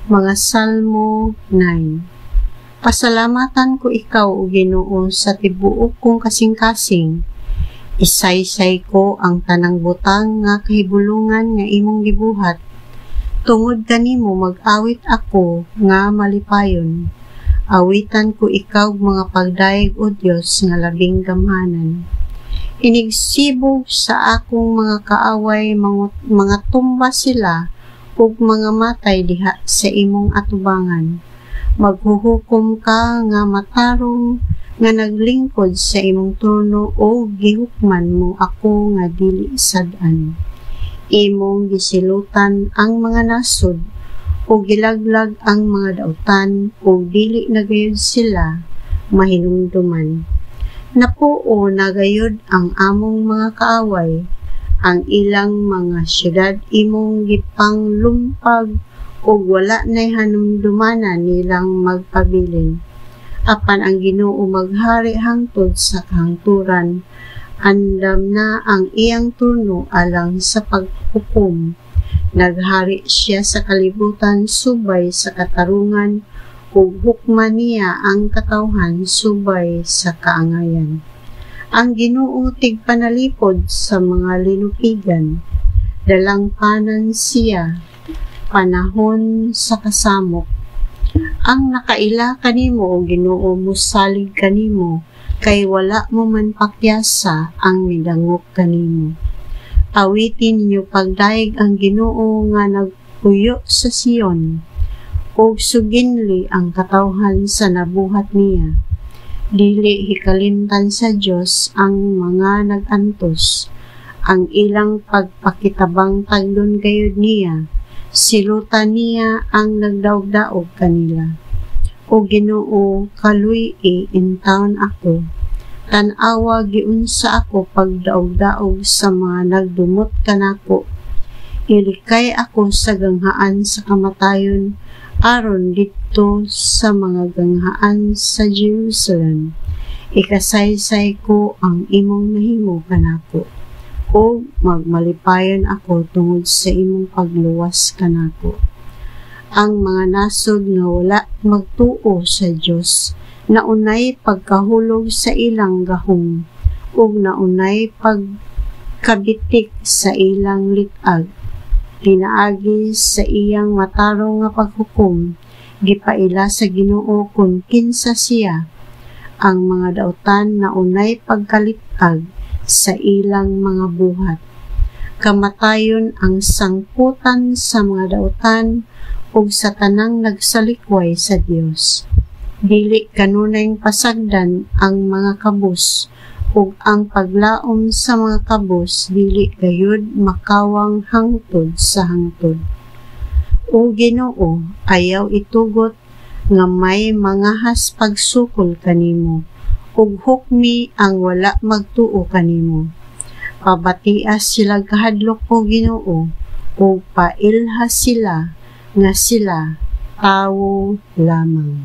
Mga Salmo 9. Pasalamatan ko ikaw, o Ginoo, sa tibuok kong kasing-kasing. Isaysay ko ang tanang butang nga kahibulungan nga imong gibuhat. Tungod kanimo mag-awit ako nga malipayon. Awitan ko ikaw mga pagdaig, o Dios, nga labing gamhanan. Inigsibog sa akong mga kaaway, mga tumba sila, ug mga matay diha sa imong atubangan. Maghuhukom ka nga matarong, nga naglingkod sa imong trono, o gihukman mo ako nga dili sad-an. Imong gisilutan ang mga nasod, o gilaglag ang mga dautan, o dili na gayud sila mahinumduman. Napuo na gayud ang among mga kaaway, ang ilang mga syudad imong gipanglumpag, o wala na'y hanumdumanan nilang magpabilin. Apan ang Ginoo maghari hangtod sa kahangturan, andam na ang iyang turno alang sa paghukom. Naghari siya sa kalibutan subay sa katarungan, ug hukman niya ang katawhan subay sa kaangayan. Ang Ginoo tigpanalipod sa mga linupigan, dalangpanan siya panahon sa kasamok. Ang nakaila kanimo, o Ginoo, musalig kanimo, kay wala mo man pakyasa ang midangop kanimo. Awitin ninyo pagdaig ang Ginoo nga nagpuyo sa Sion, ug suginli ang katawhan sa nabuhat niya. Dili hikalimtan sa Dios ang mga nagantos, ang ilang pagpakitabang tagdon gayud niya, silutan niya ang nagdaog-daog kanila. O Ginoo, kaluy-i intawon ako, tan-awa giunsa ako pagdaog-daog sa mga nagdumot kanako. Ilikay ako sa ganghaan sa kamatayon, aron dito sa mga ganghaan sa Jerusalem. Ikasaysay ko ang imong nahimo kanako, o magmalipayon ako tungod sa imong pagluwas kanako. Ang mga nasod nga wala magtuo sa Dios, naunay pagkahulog sa ilang gahom, ug naunay pagkabitik sa ilang litag. Pinaagi sa iyang matarong nga paghukom, gipaila sa Ginoo kung kinsa siya. Ang mga dautan naunay pagkalitag sa ilang mga buhat. Kamatayon ang sangputan sa mga dautan, ug sa tanang nagsalikway sa Dios. Dili kanunay pasagdan ang mga kabus, ug ang paglaom sa mga kabus dili gayud makawang hangtod sa hangtod. O Ginoo, ayaw itugot nga may mangahas pagsukol kanimo, ug hukmi ang wala magtuo kanimo. Pabatias sila kahadlok, o Ginoo, ug pailha sila nga sila tawo lamang.